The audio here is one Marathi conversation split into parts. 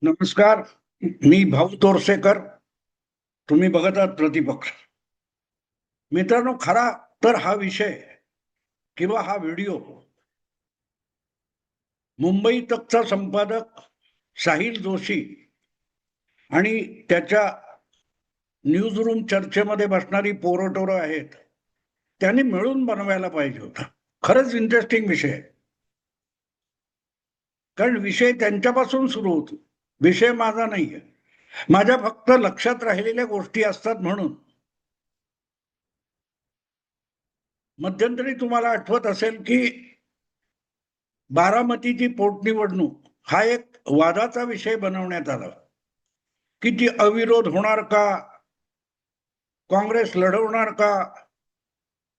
नमस्कार. मी भाऊ तोरसेकर. तुम्ही बघत आहात प्रतिपक्ष. मित्रांनो, खरा तर हा विषय किंवा हा व्हिडिओ मुंबई तकचा संपादक साहिल जोशी आणि त्याच्या न्यूज रूम चर्चेमध्ये बसणारी पोरटोरं आहेत, त्यांनी मिळून बनवायला पाहिजे होता. खरंच इंटरेस्टिंग विषय आहे, कारण विषय त्यांच्यापासून सुरू होतो. विषय माझा नाहीये. माझ्या फक्त लक्षात राहिलेल्या गोष्टी असतात. म्हणून मध्यंतरी तुम्हाला आठवत असेल की बारामतीची पोटनिवडणूक हा एक वादाचा विषय बनवण्यात आला की ती अविरोध होणार का, काँग्रेस लढवणार का,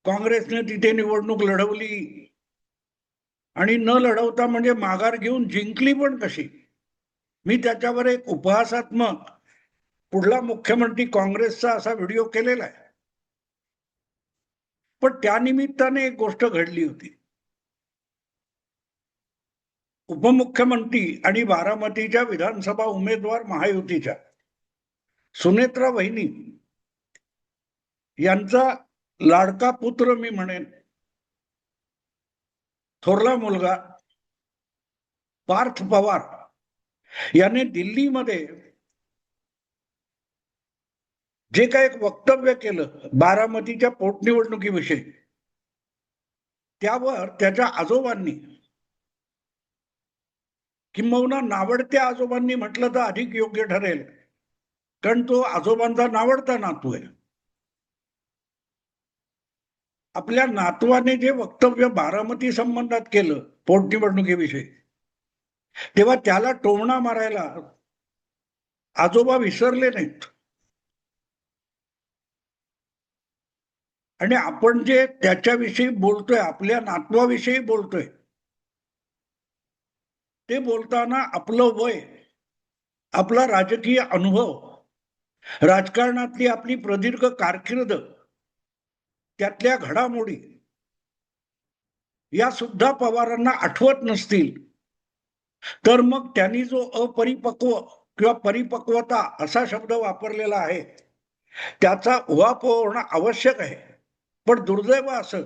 काँग्रेसने तिथे निवडणूक लढवली आणि न लढवता म्हणजे माघार घेऊन जिंकली पण कशी. मी त्याच्यावर एक उपहासात्मक पुढला मुख्यमंत्री काँग्रेसचा असा व्हिडिओ केलेला आहे. पण त्यानिमित्ताने एक गोष्ट घडली होती. उपमुख्यमंत्री आणि बारामतीच्या विधानसभा उमेदवार महायुतीच्या सुनेत्रा वहिनी यांचा लाडका पुत्र, मी म्हणेन थोरला मुलगा पार्थ पवार याने दिल्लीमध्ये जे काही एक वक्तव्य केलं बारामतीच्या पोटनिवडणुकीविषयी, त्यावर त्याच्या आजोबांनी, किंबहुना नावडत्या आजोबांनी म्हटलं तर अधिक योग्य ठरेल, कारण तो आजोबांचा नावडता नातू आहे. आपल्या नातवाने जे वक्तव्य बारामती संबंधात केलं पोटनिवडणुकीविषयी, तेव्हा त्याला टोमणा मारायला आजोबा विसरले नाहीत. आणि आपण जे त्याच्याविषयी बोलतोय, आपल्या नातवाविषयी बोलतोय, ते बोलताना आपलं वय, आपला राजकीय अनुभव, राजकारणातली आपली प्रदीर्घ कारकीर्द, त्यातल्या घडामोडी या सुद्धा पवारांना आठवत नसतील, तर मग त्यांनी जो अपरिपक्व किंवा परिपक्वता असा शब्द वापरलेला आहे, त्याचा उहापोह होणं आवश्यक आहे. पण दुर्दैव असं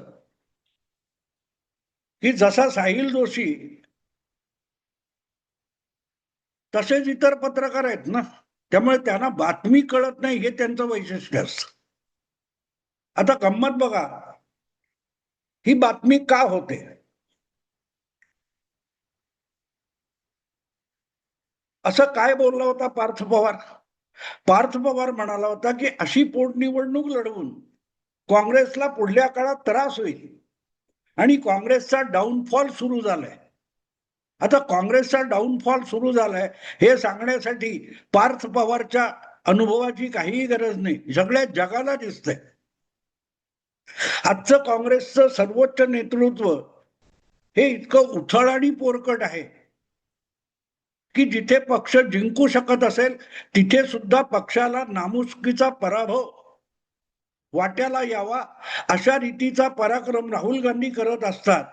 की जसा साहिल जोशी तसेच इतर पत्रकार आहेत ना, त्यामुळे त्यांना बातमी कळत नाही, हे त्यांचं वैशिष्ट्य असतं. आता गंमत बघा, ही बातमी का होते. असं काय बोलला होता पार्थ पवार. पार्थ पवार म्हणाला होता की अशी पोटनिवडणूक लढवून काँग्रेसला पुढल्या काळात त्रास होईल आणि काँग्रेसचा डाऊनफॉल सुरू झालाय. आता काँग्रेसचा डाऊनफॉल सुरू झालाय हे सांगण्यासाठी पार्थ पवारच्या अनुभवाची काहीही गरज नाही, सगळ्या जगाला दिसतंय. आजचं काँग्रेसचं सर्वोच्च नेतृत्व हे इतकं उथळ आणि पोरकट आहे की जिथे पक्ष जिंकू शकत असेल तिथे सुद्धा पक्षाला नामुष्कीचा पराभव वाट्याला यावा अशा रीतीचा पराक्रम राहुल गांधी करत असतात.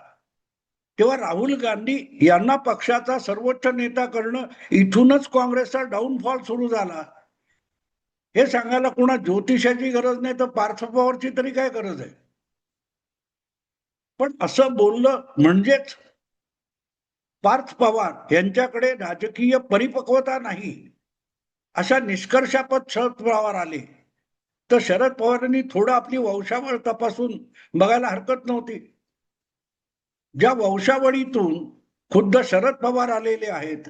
तेव्हा राहुल गांधी यांना पक्षाचा सर्वोच्च नेता करणं, इथूनच काँग्रेसचा डाऊनफॉल सुरू झाला, हे सांगायला कोणा ज्योतिषाची गरज नाही, तर पार्थ पवारची तरी काय गरज आहे. पण असं बोललं म्हणजेच पार्थ पवार यांच्याकडे राजकीय परिपक्वता नाही अशा निष्कर्षापद शरद पवार आले. तर शरद पवारांनी थोडं आपली वंशावळ तपासून बघायला हरकत नव्हती. ज्या वंशावळीतून खुद्द शरद पवार आलेले आहेत,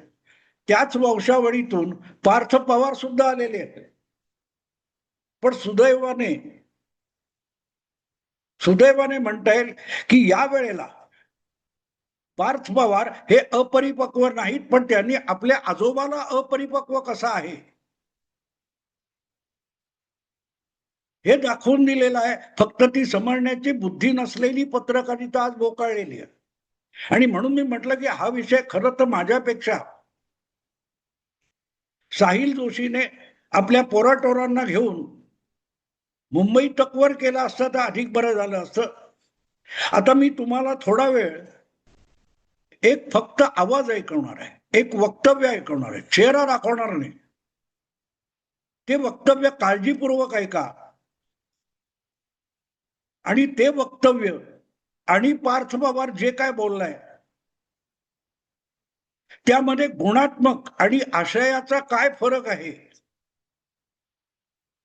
त्याच वंशावळीतून पार्थ पवार सुद्धा आलेले आहेत. पण सुदैवाने म्हणता येईल की या वेळेला पार्थ पवार हे अपरिपक्व नाहीत, पण त्यांनी आपल्या आजोबाला अपरिपक्व कसा आहे हे दाखवून दिलेलं आहे. फक्त ती समजण्याची बुद्धी नसलेली पत्रकारिता आज बोकाळलेली आहे. आणि म्हणून मी म्हटलं की हा विषय खरं तर माझ्यापेक्षा साहिल जोशीने आपल्या पोराटोरांना घेऊन मुंबई तकवर केला असता तर अधिक बरं झालं असतं. आता मी तुम्हाला थोडा वेळ एक फक्त आवाज ऐकवणार आहे. एक वक्तव्य ऐकवणार आहे, चेहरा दाखवणार नाही. ते वक्तव्य काळजीपूर्वक ऐका आणि ते वक्तव्य आणि पार्थ पवार जे काय बोललाय त्यामध्ये गुणात्मक आणि आशयाचा काय फरक आहे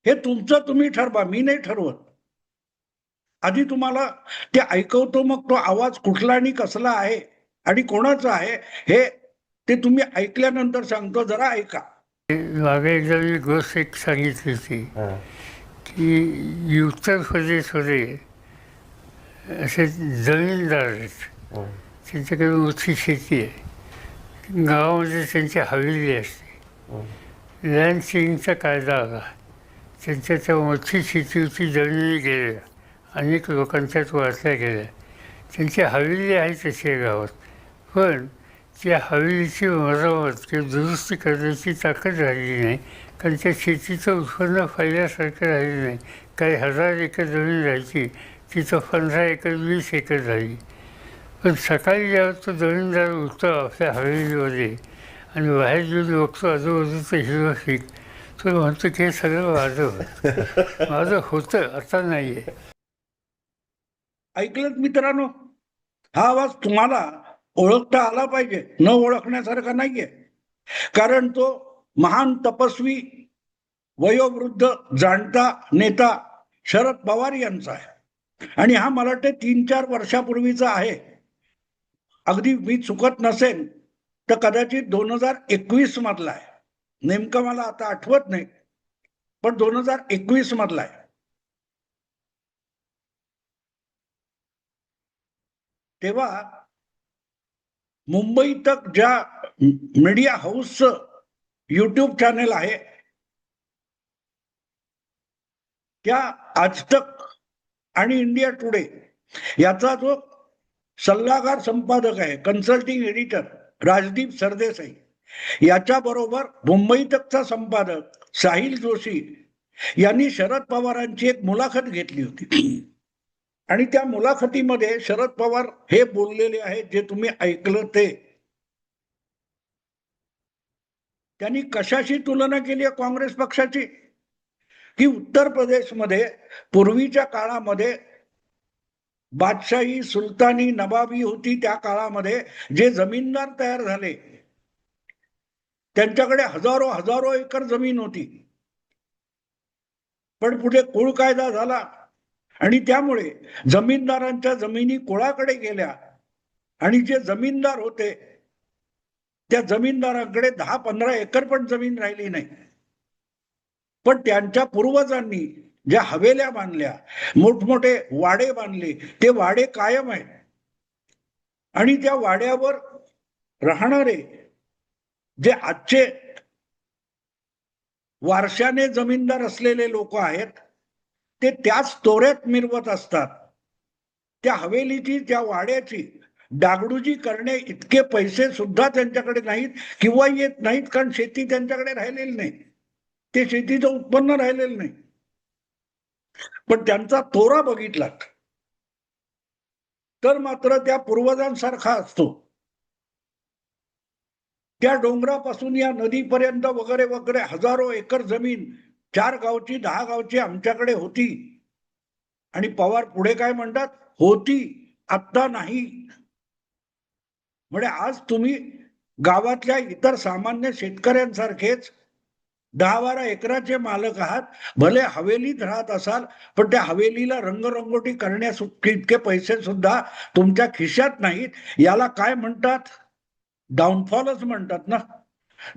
हे तुमचं तुम्ही ठरवा, मी नाही ठरवत. आधी तुम्हाला ते ऐकवतो, मग तो आवाज कुठला आणि कसला आहे आणि कोणाचा आहे हे ते तुम्ही ऐकल्यानंतर सांगतो, जरा ऐका. मागे एकदा मी गोष्ट एक सांगितली होती की उत्तर प्रदेशमध्ये असे जमीनदार आहेत, त्यांच्याकडे मोठी शेती आहे, गावामध्ये त्यांची हवेली असते. लँड सीलिंगचा कायदा आला, त्यांच्या त्या मोठी शेती होती, जमिनी गेल्या, अनेक लोकांच्यात वाटल्या गेल्या. त्यांची हवेली आहे तशी गावात, पण त्या हवेलीची मरामत किंवा दुरुस्ती करण्याची ताकद राहिली नाही, कारण त्या शेतीचं उत्पन्न पहिल्यासारखं राहिलं नाही. काही 1000 एकर जमीन राहायची, तिथं 15 एकर 20 एकर झाली. पण सकाळी जेव्हा तो जमीनदार उठतो आपल्या हवेलीमध्ये आणि बाहेर जेव्हा बघतो आजूबाजूचं हिरवं पीक, तो म्हणतो की हे सगळं माझं होतं, माझं होतं, आता नाही आहे. ऐकलंत मित्रांनो, हा आवाज तुम्हाला ओळखता आला पाहिजे, न ओळखण्यासारखा नाहीये. कारण तो महान तपस्वी, वयोवृद्ध जाणता नेता शरद पवार यांचा आहे. आणि हा मला वाटतं 3-4 वर्षापूर्वीचा आहे. अगदी मी चुकत नसेल तर कदाचित 2021 मधला आहे. नेमकं मला आता आठवत नाही, पण 2021 मधला आहे. तेव्हा मुंबई तक ज्या मीडिया हाऊसचं युट्यूब चॅनेल आहे, त्या आजतक आणि इंडिया टुडे याचा जो सल्लागार संपादक आहे, कन्सल्टिंग एडिटर राजदीप सरदेसाई, याच्या बरोबर मुंबई तकचा संपादक साहिल जोशी यांनी शरद पवारांची एक मुलाखत घेतली होती. आणि त्या मुलाखतीमध्ये शरद पवार हे बोललेले आहेत जे तुम्ही ऐकलं ते. त्यांनी कशाशी तुलना केली आहे काँग्रेस पक्षाची, की उत्तर प्रदेशमध्ये पूर्वीच्या काळामध्ये बादशाही, सुलतानी, नवाबी होती, त्या काळामध्ये जे जमीनदार तयार झाले त्यांच्याकडे हजारो हजारो एकर जमीन होती. पण पुढे कुळ कायदा झाला आणि त्यामुळे जमीनदारांच्या जमिनी कुळाकडे गेल्या आणि जे जमीनदार होते त्या जमीनदारांकडे 10-15 एकर पण जमीन राहिली नाही. पण त्यांच्या पूर्वजांनी ज्या हवेल्या बांधल्या, मोठमोठे वाडे बांधले, ते वाडे कायम आहेत. आणि त्या वाड्यावर राहणारे जे आजचे वारशाने जमीनदार असलेले लोक आहेत, ते त्याच तोऱ्यात मिरवत असतात. त्या हवेलीची, त्या वाड्याची डागडुजी करणे इतके पैसे सुद्धा त्यांच्याकडे नाहीत किंवा येत नाहीत, कारण शेती त्यांच्याकडे राहिलेली नाही, ते शेतीचं उत्पन्न राहिलेलं नाही. पण त्यांचा तोरा बघितला तर मात्र त्या पूर्वजांसारखा असतो. त्या डोंगरापासून या नदीपर्यंत वगैरे वगैरे हजारो एकर जमीन 4 गावची 10 गावची आमच्याकडे होती. आणि पवार पुढे काय म्हणतात, होती, आता नाही. म्हणजे आज तुम्ही गावातल्या इतर सामान्य शेतकऱ्यांसारखेच 10-12 एकराचे मालक आहात. भले हवेलीत राहत असाल, पण त्या हवेलीला रंगरंगोटी करण्यास इतके पैसे सुद्धा तुमच्या खिशात नाहीत. याला काय म्हणतात, डाऊनफॉलच म्हणतात ना.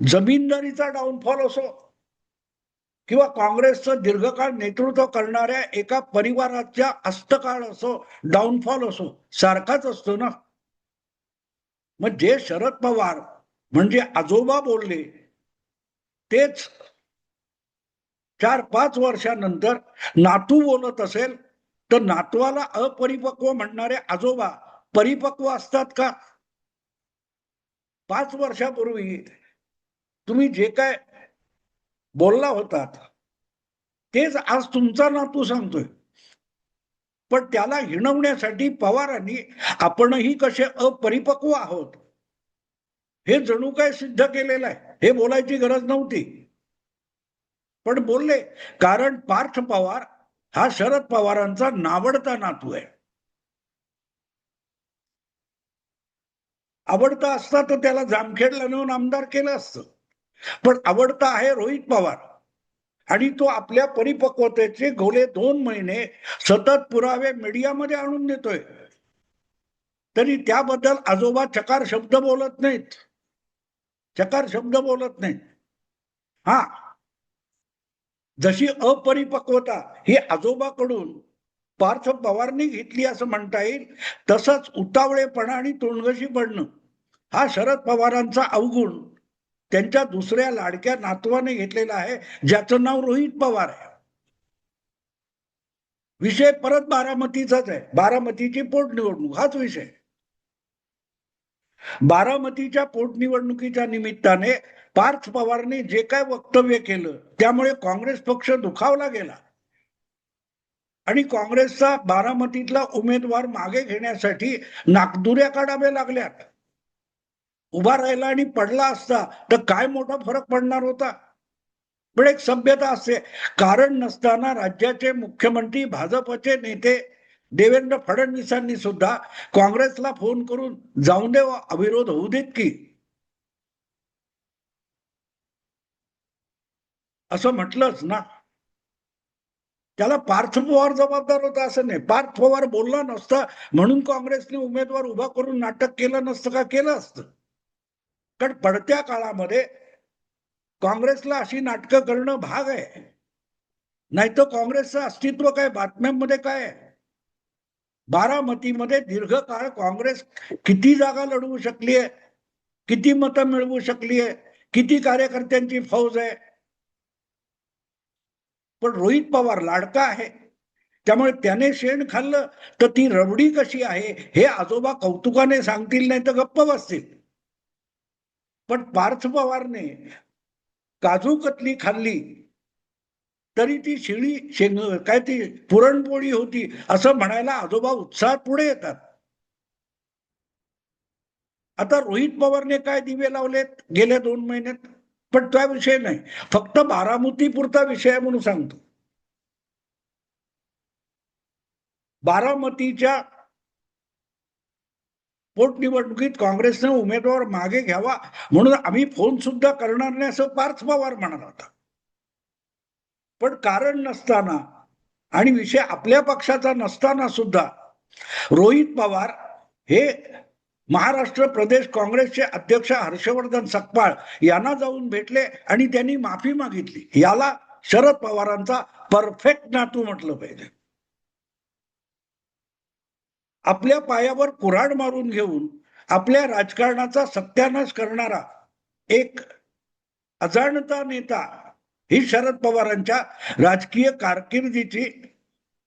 जमीनदारीचा डाऊनफॉल असो किंवा काँग्रेसचं दीर्घकाळ नेतृत्व करणाऱ्या एका परिवाराच्या अस्तकाळ असो, डाऊनफॉल असो, सारखाच असतो ना. मग जे शरद पवार म्हणजे आजोबा बोलले तेच 4-5 वर्षानंतर नातू बोलत असेल तर नातवाला अपरिपक्व म्हणणारे आजोबा परिपक्व असतात का? 5 वर्षापूर्वी तुम्ही जे काय बोलला होतात तेच आज तुमचा नातू सांगतोय. पण त्याला हिणवण्यासाठी पवारांनी आपणही कसे अपरिपक्व आहोत हे जणू काय सिद्ध केलेलं आहे. हे बोलायची गरज नव्हती, पण बोलले. कारण पार्थ पवार हा शरद पवारांचा नावडता नातू आहे. आवडता असता तर त्याला जामखेडला नेऊन आमदार केलं असतं, पण आवडता आहे रोहित पवार. आणि तो आपल्या परिपक्वतेचे गेले 2 महिने सतत पुरावे मीडियामध्ये आणून देतोय, तरी त्याबद्दल आजोबा चकार शब्द बोलत नाहीत. चकार शब्द बोलत नाहीत. हा, जशी अपरिपक्वता ही आजोबाकडून पार्थ पवारनी घेतली असं म्हणता येईल, तसंच उतावळेपणा आणि तोंडघशी पडणं हा शरद पवारांचा अवगुण त्यांच्या दुसऱ्या लाडक्या नातवाने घेतलेला आहे, ज्याचं नाव रोहित पवार आहे. विषय परत बारामतीचाच आहे. बारामतीची पोटनिवडणूक हाच विषय. बारामतीच्या पोटनिवडणुकीच्या निमित्ताने पार्थ पवारने जे काय वक्तव्य केलं त्यामुळे काँग्रेस पक्ष दुखावला गेला आणि काँग्रेसचा बारामतीतला उमेदवार मागे घेण्यासाठी नाकदुऱ्या काढाव्या लागल्यात. उभा राहिला आणि पडला असता तर काय मोठा फरक पडणार होता. पण एक सभ्यता असते. कारण नसताना राज्याचे मुख्यमंत्री भाजपचे नेते देवेंद्र फडणवीसांनी सुद्धा काँग्रेसला फोन करून जाऊन दे, अविरोध होऊ देत की, असं म्हटलंच ना. त्याला पार्थ पवार जबाबदार होता असं नाही. पार्थ पवार बोलला नसता म्हणून काँग्रेसने उमेदवार उभा करून नाटक केलं नसतं का? केलं असतं. कारण पडत्या काळामध्ये काँग्रेसला अशी नाटकं करणं भाग आहे. नाही तर काँग्रेसचं अस्तित्व काय, बातम्यांमध्ये काय आहे? बारामतीमध्ये दीर्घकाळ काँग्रेस किती जागा लढवू शकली आहे, किती मतं मिळवू शकली आहे, किती कार्यकर्त्यांची फौज आहे. पण रोहित पवार लाडका आहे, त्यामुळे त्याने शेण खाल्लं तर ती रबडी कशी आहे हे आजोबा कौतुकाने सांगतील, नाही तर गप्प बसतील. पण पार्थ पवारने काजू कतली खाल्ली तरी ती शिळी शेंग काय, ती पुरणपोळी होती असं म्हणायला आजोबा उत्साहात पुढे येतात. आता रोहित पवारने काय दिवे लावलेत गेल्या 2 महिन्यात, पण त्या विषय नाही, फक्त बारामती पुरता विषय म्हणून सांगतो. बारामतीच्या पोटनिवडणुकीत काँग्रेसने उमेदवार मागे घ्यावा म्हणून आम्ही फोन सुद्धा करणार नाही असं पार्थ पवार म्हणाला होता. पण कारण नसताना आणि विषय आपल्या पक्षाचा नसताना सुद्धा रोहित पवार हे महाराष्ट्र प्रदेश काँग्रेसचे अध्यक्ष हर्षवर्धन सकपाळ यांना जाऊन भेटले आणि त्यांनी माफी मागितली. याला शरद पवारांचा परफेक्ट नातू म्हटलं पाहिजे. आपल्या पायावर कुऱ्हाड मारून घेऊन आपल्या राजकारणाचा सत्यानाश करणारा एक अजाणता नेता ही शरद पवारांच्या राजकीय कारकिर्दीची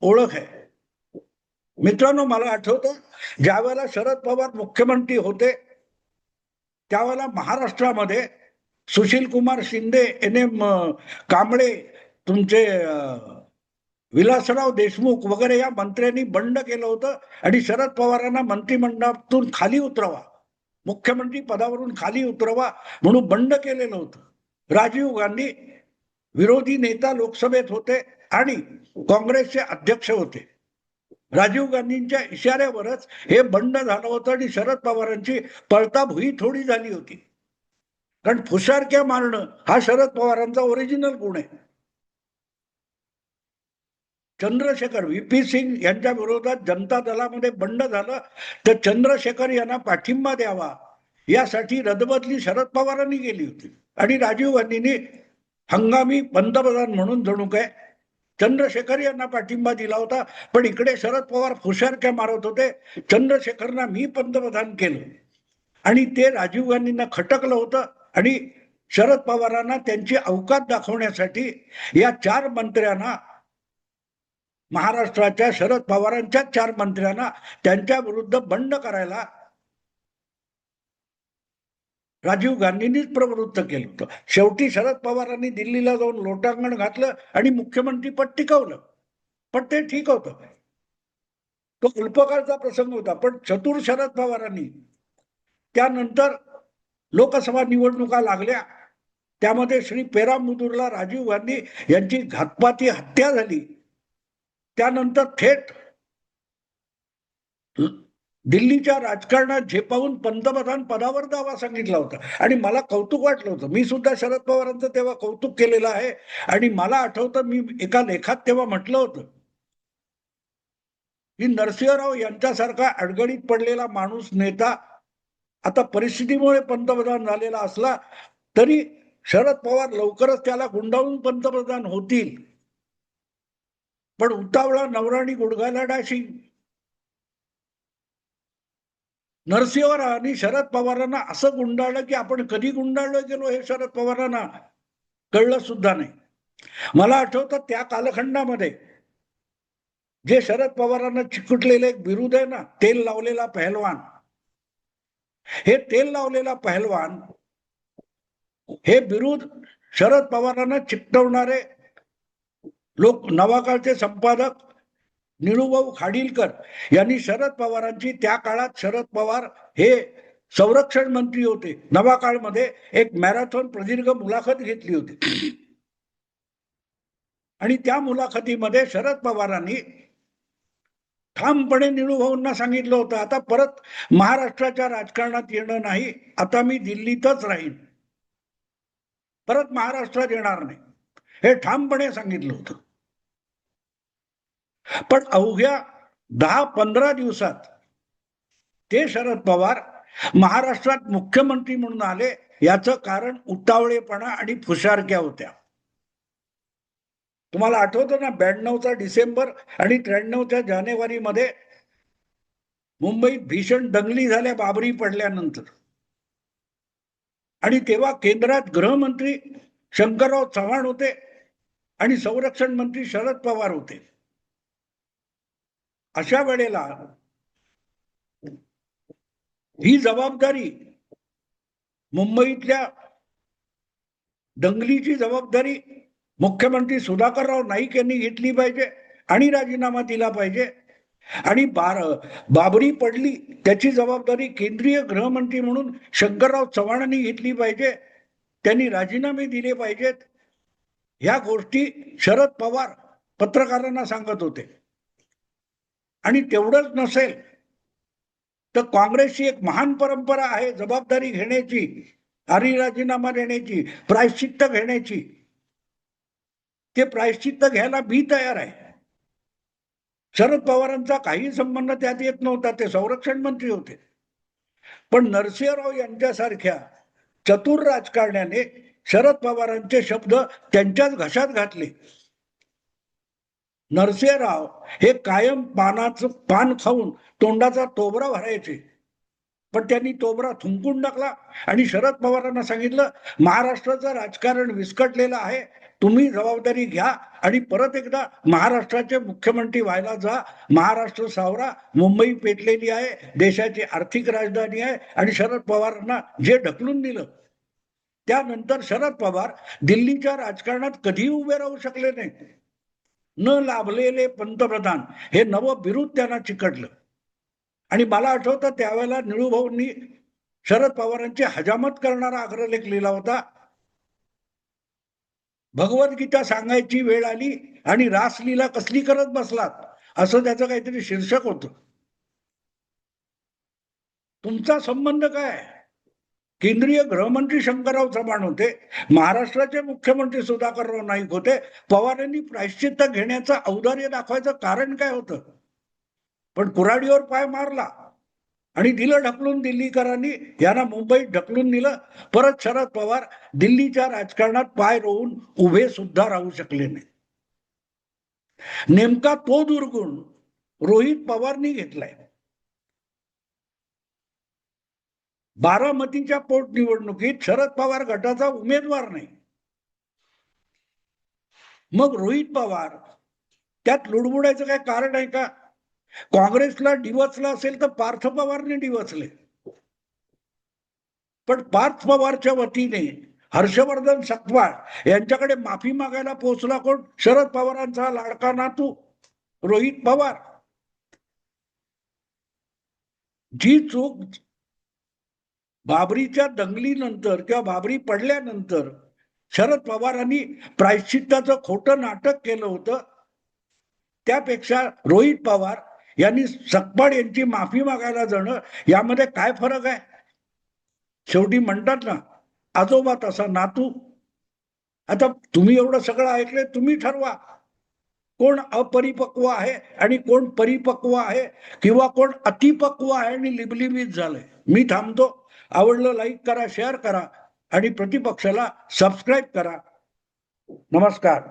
ओळख आहे. मित्रांनो, मला आठवतं ज्या वेळेला शरद पवार मुख्यमंत्री होते त्यावेळेला महाराष्ट्रामध्ये सुशील कुमार शिंदे, एन.एम. कांबळे, तुमचे विलासराव देशमुख वगैरे या मंत्र्यांनी बंड केलं होतं आणि शरद पवारांना मंत्रिमंडळातून खाली उतरवा, मुख्यमंत्री पदावरून खाली उतरवा म्हणून बंड केलेलं होतं. राजीव गांधी विरोधी नेता लोकसभेत होते आणि काँग्रेसचे अध्यक्ष होते. राजीव गांधींच्या इशाऱ्यावरच हे बंड झालं होतं आणि शरद पवारांची पळता भुई थोडी झाली होती. कारण फुशारक्या मारणं हा शरद पवारांचा ओरिजिनल गुण आहे. चंद्रशेखर व्ही.पी. सिंग यांच्या विरोधात जनता दलामध्ये बंड झालं तर चंद्रशेखर यांना पाठिंबा द्यावा यासाठी रदबदली शरद पवारांनी केली होती आणि राजीव गांधींनी हंगामी पंतप्रधान म्हणून जणू काय चंद्रशेखर यांना पाठिंबा दिला होता. पण इकडे शरद पवार फुशारक्या मारत होते, चंद्रशेखरना मी पंतप्रधान केलं आणि ते राजीव गांधींना खटकलं होतं आणि शरद पवारांना त्यांची अवकात दाखवण्यासाठी या 4 मंत्र्यांना, महाराष्ट्राच्या शरद पवारांच्या 4 मंत्र्यांना त्यांच्या विरुद्ध बंड करायला राजीव गांधींनीच प्रवृत्त केलं होतं. शेवटी शरद पवारांनी दिल्लीला जाऊन लोटांगण घातलं आणि मुख्यमंत्री पद टिकवलं. पण ते ठीक होतं, तो अल्पकाळचा प्रसंग होता. पण चतुर शरद पवारांनी त्यानंतर लोकसभा निवडणुका लागल्या, त्यामध्ये श्री पेरामुदुरला राजीव गांधी यांची घातपाती हत्या झाली. त्यानंतर थेट दिल्लीच्या राजकारणात झेपावून पंतप्रधान पदावर दावा सांगितला होता. आणि मला कौतुक वाटलं होतं. मी सुद्धा शरद पवारांचं तेव्हा कौतुक केलेलं आहे. आणि मला आठवतं मी एका लेखात तेव्हा म्हटलं होतं की नरसिंहराव यांच्यासारखा अडगळीत पडलेला माणूस नेता आता परिस्थितीमुळे पंतप्रधान झालेला असला तरी शरद पवार लवकरच त्याला गुंडाळून पंतप्रधान होतील. पण उतावळा नवराणी गुडघाला डाशी. नरसिंहरावांनी शरद पवारांना असं गुंडाळलं की आपण कधी गुंडाळलो गेलो हे शरद पवारांना कळलं सुद्धा नाही. मला आठवतं त्या कालखंडामध्ये जे शरद पवारांना चिकटलेले एक बिरुद आहे ना, तेल लावलेला पहलवान. हे तेल लावलेला पहलवान हे बिरुद शरद पवारांना चिकटवणारे लोक नवाकाळचे संपादक निळूभाऊ खाडीलकर यांनी शरद पवारांची, त्या काळात शरद पवार हे संरक्षण मंत्री होते, नवाकाळमध्ये एक मॅरेथॉन प्रदीर्घ मुलाखत घेतली होती. आणि त्या मुलाखतीमध्ये शरद पवारांनी ठामपणे निळूभाऊंना सांगितलं होतं, आता परत महाराष्ट्राच्या राजकारणात येणं नाही, आता मी दिल्लीतच राहीन, परत महाराष्ट्रात येणार नाही, हे ठामपणे सांगितलं होतं. पण अवघ्या 10-15 दिवसात ते शरद पवार महाराष्ट्रात मुख्यमंत्री म्हणून आले. याचं कारण उतावळेपणा आणि फुशारक्या होत्या. तुम्हाला आठवतं ना, 92चा डिसेंबर आणि 93च्या जानेवारीमध्ये मुंबईत भीषण दंगली झाल्या बाबरी पडल्यानंतर. आणि तेव्हा केंद्रात गृहमंत्री शंकरराव चव्हाण होते आणि संरक्षण मंत्री शरद पवार होते. अशा वेळेला ही जबाबदारी, मुंबईतल्या दंगलीची जबाबदारी मुख्यमंत्री सुधाकरराव नाईक यांनी घेतली पाहिजे आणि राजीनामा दिला पाहिजे. आणि बाबरी पडली त्याची जबाबदारी केंद्रीय गृहमंत्री म्हणून शंकरराव चव्हाणांनी घेतली पाहिजे, त्यांनी राजीनामे दिले पाहिजेत. ह्या गोष्टी शरद पवार पत्रकारांना सांगत होते. आणि तेवढंच नसेल तर काँग्रेसची एक महान परंपरा आहे जबाबदारी घेण्याची, आणि राजीनामा देण्याची, प्रायश्चित्त घेण्याची. ते प्रायश्चित्त घ्यायला मी तयार आहे. शरद पवारांचा काही संबंध त्यात येत नव्हता, ते संरक्षण मंत्री होते. पण नरसिंहराव यांच्यासारख्या चतुर राजकारण्याने शरद पवारांचे शब्द त्यांच्याच घशात घातले. नरसिंहराव हे कायम पान खाऊन तोंडाचा तोबरा भरायचे, पण त्यांनी तोबरा थुंकून टाकला आणि शरद पवारांना सांगितलं, महाराष्ट्राचं राजकारण विस्कटलेलं आहे, तुम्ही जबाबदारी घ्या आणि परत एकदा महाराष्ट्राचे मुख्यमंत्री व्हायला जा. महाराष्ट्र सावरा, मुंबई पेटलेली आहे, देशाची आर्थिक राजधानी आहे. आणि शरद पवारांना जे ढकलून दिलं त्यानंतर शरद पवार दिल्लीच्या राजकारणात कधीही उभे राहू शकले नाही. न लाभलेले पंतप्रधान हे नवं बिरुद त्यांना चिकटलं. आणि मला आठवतं त्यावेळेला निळूभाऊंनी शरद पवारांची हजामत करणारा अग्रलेख लिहिला होता. भगवद्गीता सांगायची वेळ आली आणि रासलीला कसली करत बसलात, असं त्याचं काहीतरी शीर्षक होतं. तुमचा संबंध काय? केंद्रीय गृहमंत्री शंकरराव चव्हाण होते, महाराष्ट्राचे मुख्यमंत्री सुधाकरराव नाईक होते. पवारांनी प्रायश्चित्त घेण्याचं औदार्य दाखवायचं कारण काय होतं? पण कुऱ्हाडीवर पाय मारला आणि दिलं ढकलून दिल्लीकरांनी, यांना मुंबईत ढकलून दिलं. परत शरद पवार दिल्लीच्या राजकारणात पाय रोवून उभे सुद्धा राहू शकले नाही. नेमका तो दुर्गुण रोहित पवारनी घेतलाय. बारामतीच्या पोटनिवडणुकीत शरद पवार गटाचा उमेदवार नाही, मग रोहित पवार त्यात लुडबुडायचं काय कारण आहे का? काँग्रेसला डिवचलं असेल तर पार्थ पवारने डिवचले, पण पार्थ पवारच्या वतीने हर्षवर्धन सकपाळ यांच्याकडे माफी मागायला पोहोचला कोण? शरद पवारांचा लाडका नातू रोहित पवार. जी चूक बाबरीच्या दंगलीनंतर किंवा बाबरी पडल्यानंतर शरद पवारांनी प्रायश्चित्ताचं खोटं नाटक केलं होतं. त्यापेक्षा रोहित पवार यांनी सकपाळ यांची माफी मागायला जाणं यामध्ये काय फरक आहे? शेवटी म्हणतात ना, आजोबा तसा नातू. आता तुम्ही एवढं सगळं ऐकलंय, तुम्ही ठरवा कोण अपरिपक्व आहे आणि कोण परिपक्व आहे, किंवा कोण अतिपक्व आहे आणि लिबलिबीत झालंय. मी थांबतो. आवडलं लाईक करा, शेअर करा आणि प्रतिपक्षाला सबस्क्राईब करा. नमस्कार.